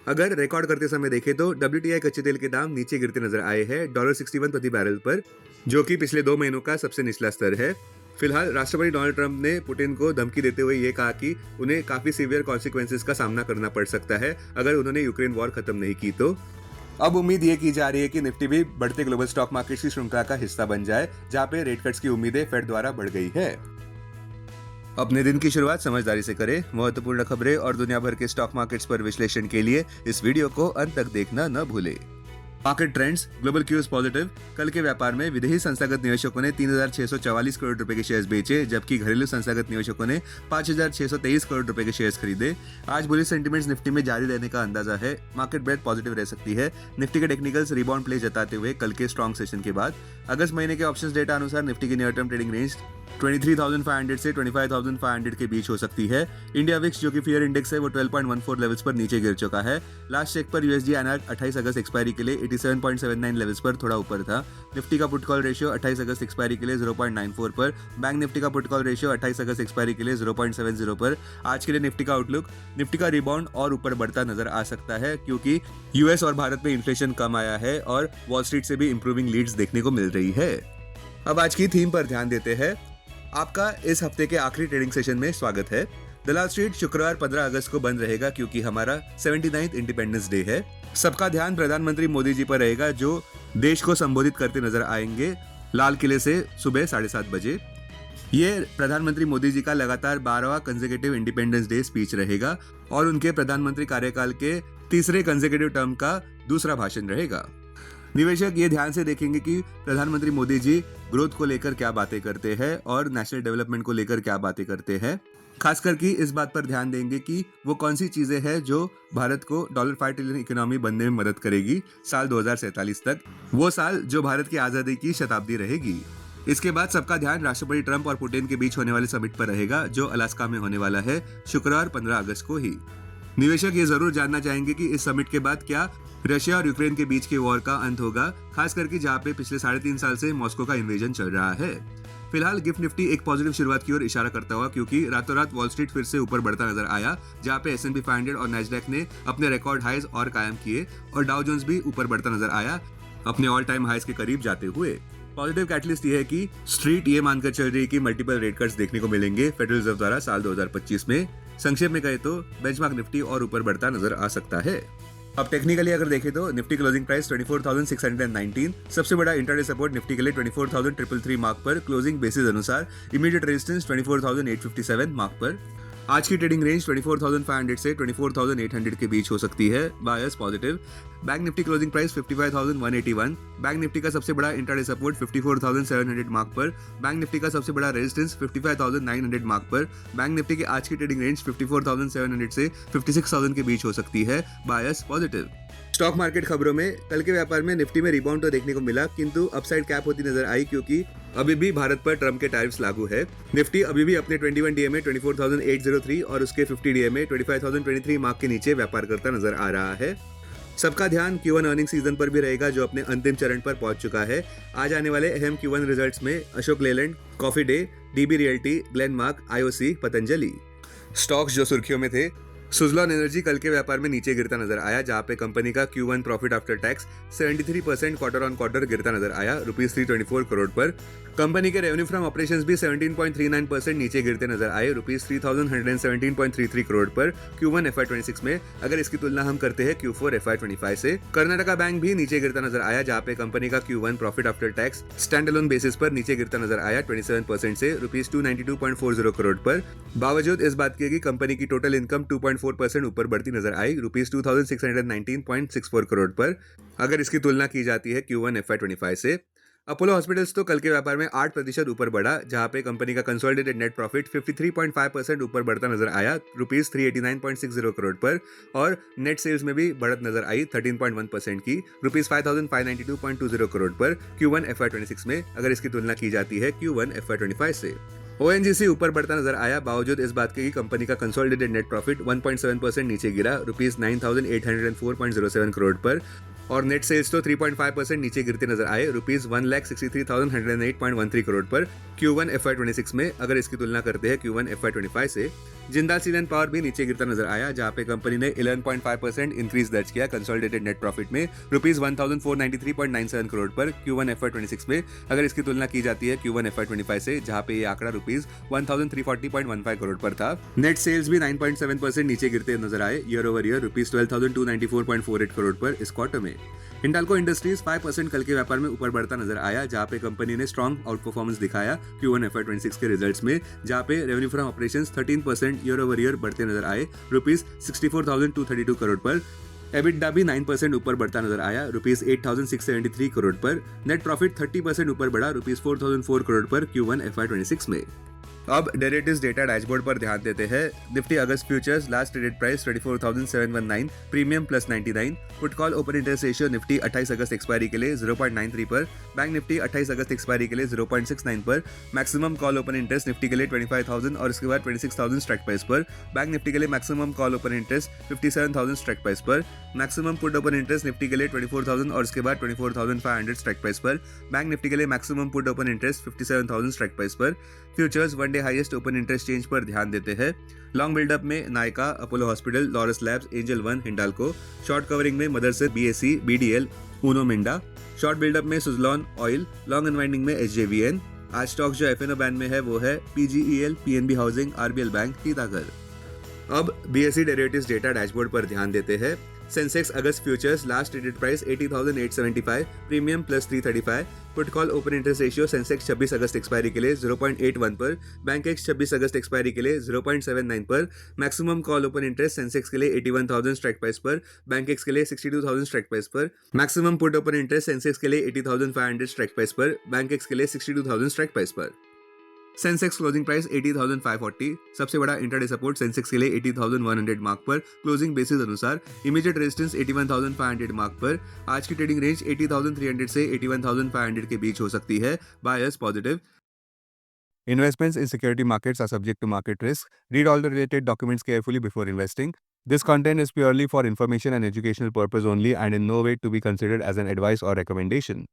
अगर रिकॉर्ड करते समय देखें तो WTI कच्चे तेल के दाम नीचे गिरते नजर आए हैं $61 प्रति बैरल पर, जो कि पिछले 2 महीनों का सबसे निचला स्तर है। फिलहाल राष्ट्रपति डोनाल्ड ट्रंप ने पुतिन को धमकी देते हुए ये कहा कि उन्हें काफी सीवियर कॉन्सिक्वेंसेस का सामना करना पड़ सकता है अगर उन्होंने यूक्रेन वॉर खत्म नहीं की तो। अब उम्मीद ये की जा रही है कि निफ्टी भी बढ़ते ग्लोबल स्टॉक मार्केट की श्रृंखला का हिस्सा बन जाए, जहां पे रेट कट्स की उम्मीदें फेड द्वारा बढ़ गई है। अपने दिन की शुरुआत समझदारी से करें। महत्वपूर्ण खबरें और दुनिया भर के स्टॉक मार्केट्स पर विश्लेषण के लिए इस वीडियो को अंत तक देखना न भूलें। Market trends, global cues positive. कल के व्यापार में विदेशी संस्थागत निवेशकों ने 3,644 करोड़ रुपए के शेयर्स बेचे, जबकि घरेलू संस्थागत निवेशकों ने 5,623 करोड़ रुपए के शेयर्स खरीदे। आज बुलिश सेंटीमेंट्स निफ्टी में जारी रहने का अंदाजा है। मार्केट ब्रेथ पॉजिटिव रह सकती है। निफ्टी के टेक्निकल्स रिबाउंड प्ले जताते हुए कल के स्ट्रॉन्ग सेशन के बाद अगस्त महीने के ऑप्शंस डेटा अनुसार निफ्टी की नियर टर्म ट्रेडिंग रेंज 23,500 से 25,500 के बीच हो सकती है। इंडिया विक्स, जो कि फियर इंडेक्स है, वो 12.14 लेवल्स पर नीचे गिर चुका है। लास्ट चेक पर यूएसडी INR 28 अगस्त एक्सपायरी के लिए 87.79 लेवल्स पर थोड़ा ऊपर था। निफ्टी का put call ratio 28 August expiry के लिए 0.94 पर। बैंक निफ्टी का put call ratio 28 August expiry के लिए 0.70 पर। आज के लिए निफ्टी का आउटलुक, निफ्टी का रिबाउंड और ऊपर बढ़ता नजर आ सकता है, क्योंकि यूएस और भारत में इन्फ्लेशन कम आया है और वॉल स्ट्रीट से भी इंप्रूविंग लीड्स देखने को मिल रही है। अब आज की थीम पर ध्यान देते हैं। आपका इस हफ्ते के आखिरी ट्रेडिंग सेशन में स्वागत है। दलाल स्ट्रीट शुक्रवार 15 अगस्त को बंद रहेगा, क्योंकि हमारा 79th इंडिपेंडेंस डे है। सबका ध्यान प्रधानमंत्री मोदी जी पर रहेगा, जो देश को संबोधित करते नजर आएंगे लाल किले से सुबह 7:30 बजे। ये प्रधानमंत्री मोदी जी का लगातार 12वां कंसेक्यूटिव इंडिपेंडेंस डे स्पीच रहेगा और उनके प्रधानमंत्री कार्यकाल के तीसरे कंसेक्यूटिव टर्म का दूसरा भाषण रहेगा। निवेशक ये ध्यान से देखेंगे कि प्रधानमंत्री मोदी जी ग्रोथ को लेकर क्या बातें करते हैं और नेशनल डेवलपमेंट को लेकर क्या बातें करते हैं। खासकर कि इस बात पर ध्यान देंगे कि वो कौन सी चीजें हैं जो भारत को $5 ट्रिलियन इकोनॉमी बनने में मदद करेगी साल 2047 तक, वो साल जो भारत की आजादी की शताब्दी रहेगी। इसके बाद सबका ध्यान राष्ट्रपति ट्रंप और पुतिन के बीच होने वाले समिट पर रहेगा, जो अलास्का में होने वाला है शुक्रवार 15 अगस्त को ही। निवेशक ये जरूर जानना चाहेंगे कि इस समिट के बाद क्या रशिया और यूक्रेन के बीच के वॉर का अंत होगा, खास करके जहां पे पिछले 3.5 साल से मॉस्को का इन्वेजन चल रहा है। फिलहाल गिफ्ट निफ्टी एक पॉजिटिव शुरुआत की ओर इशारा करता हुआ, क्योंकि रातों रात वॉल स्ट्रीट फिर से ऊपर बढ़ता नजर आया, जहां पे S&P 500 और नैस्डैक ने अपने रिकॉर्ड हाइज और कायम किए और डाउ जोन्स भी ऊपर बढ़ता नजर आया, अपने ऑल टाइम हाइज के करीब जाते हुए। पॉजिटिव कैटलिस्ट ये है कि स्ट्रीट ये मानकर चल रही है कि मल्टीपल रेट कट्स देखने को मिलेंगे फेडरल रिजर्व द्वारा साल 2025 में। संक्षेप में कहे तो बेंचमार्क निफ्टी और ऊपर बढ़ता नजर आ सकता है। अब टेक्निकली अगर देखें तो निफ्टी क्लोजिंग प्राइस 24,619, सबसे बड़ा इंटरडे सपोर्ट निफ्टी के लिए 24,333 मार्क पर, क्लोजिंग बेसिस अनुसार इमीडिएट रेजिस्टेंस 24,857 मार्क पर। आज की ट्रेडिंग रेंज 24,500 से 24,800 के बीच हो सकती है, bias positive. Bank Nifty closing price 55,181, bank Nifty का सबसे बड़ा इंटरडे सपोर्ट 54,700 मार्क पर, बैंक निफ्टी का सबसे बड़ा रेजिस्टेंस 55,900 मार्क पर। बैंक निफ्टी की आज की ट्रेडिंग रेंज 54,700 से 56,000 के बीच हो सकती है, बायस पॉजिटिव। स्टॉक मार्केट खबरों में कल के व्यापार में निफ्टी में रिबाउंड तो देखने को मिला, किंतु अपसाइड कैप होती नजर आई, क्योंकि अभी भी भारत पर ट्रंप के टैरिफ्स लागू है। निफ्टी अभी भी अपने 21 डीए में 24,803 और उसके 50 डीए में 25,023 मार्क के नीचे व्यापार करता नजर आ रहा है। सबका ध्यान Q1 अर्निंग सीजन पर भी रहेगा, जो अपने अंतिम चरण पर पहुंच चुका है। आज आने वाले अहम Q1 रिजल्ट्स में Ashok Leyland, coffee day, DB realty, Glenmark, IOC, Patanjali. Stocks जो सुर्खियों में थे, सुजलॉन एनर्जी कल के व्यापार में नीचे गिरता नजर आया, जहां पे कंपनी का Q1 profit after tax 73% quarter on quarter गिरता नजर आया, ₹324 करोड़ पर। कंपनी के रेवेन्यू फ्रॉम ऑपरेशंस भी 17.39% नीचे गिरते नजर आए, ₹3,117.33 करोड़ पर Q1 FY26 में, अगर इसकी तुलना हम करते हैं Q4 FY25 से। कर्नाटका बैंक भी नीचे गिरता नजर आया, जहां पे कंपनी का Q1 profit after tax stand alone basis पर नीचे गिरता नजर आया 27% से ₹292.40 करोड़ पर। बावजूद इस बात के कि कंपनी की टोटल इनकम 2.4% ऊपर बढ़ती नजर आई, ₹2,619.64 करोड़ पर, अगर इसकी तुलना की जाती है Q1 FY25 से। अपोलो हॉस्पिटल्स तो कल के व्यापार में 8% ऊपर बढ़ा, जहां पे कंपनी का कंसोलिडेटेड नेट प्रॉफिट 53.5% ऊपर बढ़ता नजर आया, ₹389.60 करोड़ पर, और नेट सेल्स में भी बढ़त नजर आई 13.1% की, ₹5,592.20 करोड़ पर Q1 FY26 में, अगर इसकी तुलना की जाती है Q1 FY25 से। ONGC ऊपर बढ़ता नजर आया, बावजूद इस बात के कि कंपनी का कंसोलिडेटेड नेट प्रॉफिट 1.7% नीचे गिरा, ₹9,804.07 करोड़ पर। और नेट सेल्स तो 3.5% नीचे गिरते नजर आए रुपीज 1,63,108.13 करोड़ पर Q1 FY26 में, अगर इसकी तुलना करते हैं Q1 FY25 से। जिंदाल स्टील एंड पावर भी नीचे गिरता नजर आया, जहां पे कंपनी ने 11.5% इंक्रीज दर्ज किया कंसोलिडेटेड नेट प्रॉफिट में रुपीज 1,493.97 करोड़ पर Q1 FY26 में, अगर इसकी तुलना की जाती है Q1 FY25 से, जहां पे ये आंकड़ा रुपीज 1,340.15 करोड़ पर था। नेट सेल्स भी 9.7% नीचे गिरते नजर आए year over year rupees 12,294.48 crore पर इस क्वार्टर में। हिंडाल्को इंडस्ट्रीज 5% कल के व्यापार में ऊपर बढ़ता नजर आया, जहां पे कंपनी ने स्ट्रॉन्ग आउट परफॉर्मेंस दिखाया Q1 FY26 के रिजल्ट्स में, जहां पे revenue from operations 13% year over year बढ़ते नजर आए रुपीज 64,232 करोड़ पर। एबिटडा भी 9% ऊपर बढ़ता नजर आया रुपीज 8,673 करोड़ पर। नेट प्रॉफिट 30% ऊपर बढ़ा रुपीज 4,004 करोड़ पर Q1 FY26 में। अब डेरिवेटिव्स डेटा डैशबोर्ड पर ध्यान देते हैं। Nifty August futures last traded price 24,719, premium +99। Put call open interest ratio Nifty 28 August expiry के लिए 0.93 पर, बैंक निफ्टी 28 अगस्त एक्सपायरी के लिए 0.69 पर, maximum call open interest Nifty के लिए 25,000 और इसके बाद 26,000 स्ट्राइक प्राइस पर, बैंक निफ्टी के लिए maximum call open interest 57,000 strike price पर, maximum put open interest Nifty के लिए 24,000 और इसके बाद 24,500 स्ट्राइक प्राइस पर, बैंक निफ्टी के लिए maximum put open interest 57,000 strike price पर। Futures one day highest open interest change पर ध्यान देते हैं। लॉन्ग बिल्डअप में Nykaa, Apollo Hospital, Laurus Labs, Angel One, Hindalco. Short covering में मदरसेट, BSE, BDL, Uno Minda. Short buildup में सुजलॉन ऑयल। लॉन्ग अनवाइंडिंग में एचजेवीएन। आज स्टॉक्स जो एफएनओ बैंड में है वो है PGEL, PNB housing, RBL bank, Titagarh. अब बीएसई डेरिवेटिव्स डेटा डैशबोर्ड पर ध्यान देते हैं। Sensex August futures last traded price 80,875, premium +335। Put call open interest ratio Sensex 26 August expiry के लिए 0.81 पर, बैंक एक्स 26 अगस्त एक्सपायरी के लिए 0.79 पर, maximum call open interest Sensex के लिए 81,000 स्ट्राइक प्राइस पर, बैंक एक्स के लिए 62,000 स्ट्राइक प्राइस पर, maximum put open interest Sensex के लिए 80,500 स्ट्राइक प्राइस पर, बैंक एक्स के लिए 62,000 स्ट्राइक प्राइस पर। Sensex closing price 80,540। सबसे बड़ा इंटरडे सपोर्ट सेंसेक्स के लिए 80,100 मार्क पर क्लोजिंग बेसिस अनुसार। इमीडिएट रेजिस्टेंस 81,500 मार्क पर। आज की ट्रेडिंग रेंज 80,300 से 81,500 के बीच हो सकती है। Buyers positive. Investments in security markets are subject to market risk. Read all the related documents carefully before investing. This content is purely for information and educational purpose only and in no way to be considered as an advice or recommendation.